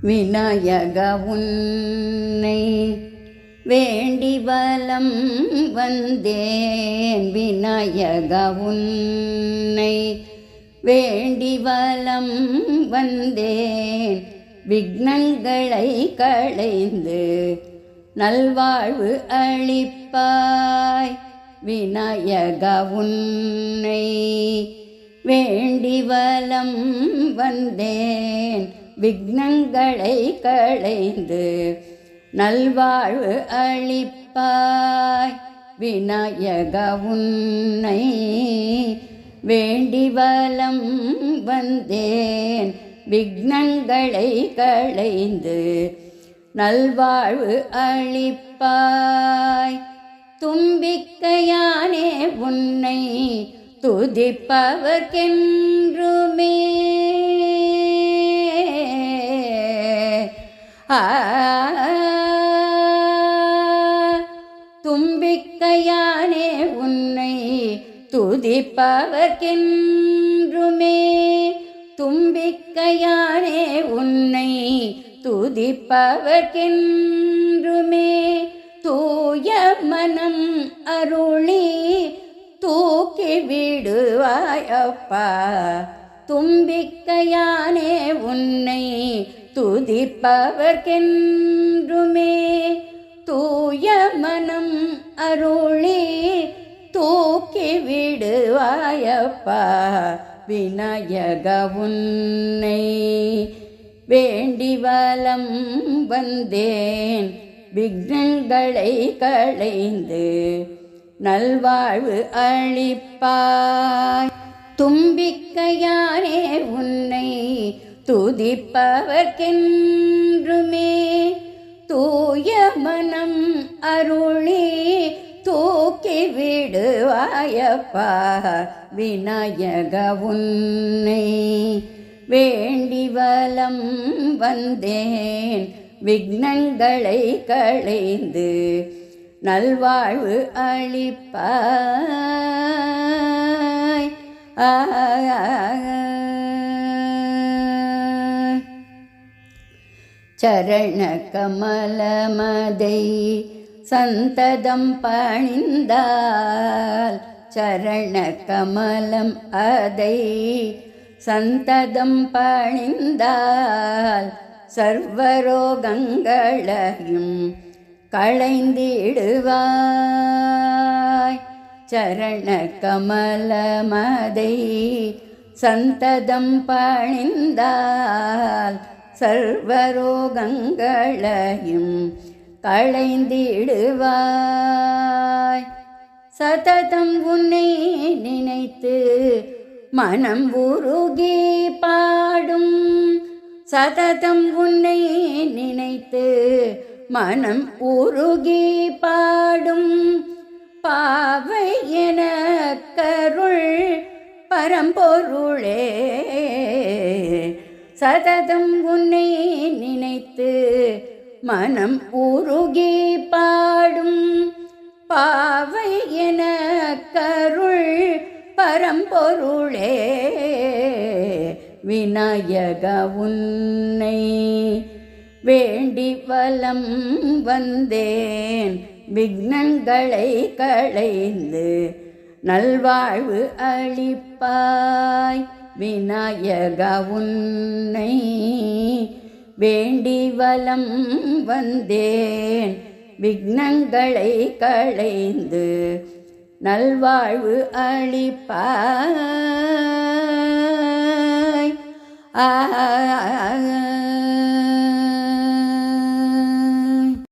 விநாயக உன்னை வேண்டி வலம் வந்தேன். விநாயக உன்னை வேண்டி வலம் வந்தேன். விக்னங்களை களைந்து நல்வாழ்வு அளிப்பாய். விநாயக உன்னை வேண்டி வலம் வந்தேன். விக்னங்களை களைந்து நல்வாழ்வு அளிப்பாய். விநாயக உன்னை வேண்டி வலம் வந்தேன். விக்னங்களை களைந்து நல்வாழ்வு அளிப்பாய். தும்பிக்கையானே உன்னை துதிப்பவர்க்கென்றுமே தும்பிக்கையானே உன்னை துதிப்பவர்க்கென்றுமே. தும்பிக்கையானே உன்னை துதிப்பவர்க்கென்றுமே. தூய மனம் அருளி தூக்கி விடுவாயப்பா. தும்பிக்கையானே உன்னை துதிப்பவர்க்கென்றுமே. தூய மனம் அருளி தூக்கி விடுவாயப்பா. விநாயக உன்னை வேண்டி வலம் வந்தேன். விக்னங்களை களைந்து நல்வாழ்வு அளிப்பாய். தும்பிக்கையானே உன்னை துதிப்பவர்க்கென்றுமே. தூய மனம் அருளி தூக்கி விடுவாயப்பா. விநாயக உன்னை வேண்டி வலம் வந்தேன். விக்னங்களை களைந்து நல்வாழ்வு அளிப்பாய். சரண கமலமதை சந்ததம் பணிந்தால். சரண கமலம் அதை சந்ததம் பணிந்தால் சர்வரோகங்களையும் களைந்திடுவாய். சரண கமலமதை சந்ததம் பணிந்தால் சர்வரோகங்களையும் களைந்திடுவாய். சததம் உன்னை நினைத்து மனம் உருகி பாடும். சததம் உன்னை நினைத்து மனம் உருகி பாடும். பாவை என கருள் பரம்பொருளே. சததம் உன்னை நினைத்து மனம் உருகி பாடும். பாவை என கருள் பரம்பொருளே. விநாயக உன்னை வேண்டி வலம் வந்தேன். விக்னங்களை களைந்து நல்வாழ்வு அளிப்பாய். விநாயக உன்னை வேண்டி வலம் வந்தேன். விக்னங்களை களைந்து நல்வாழ்வு அளிப்பாய்.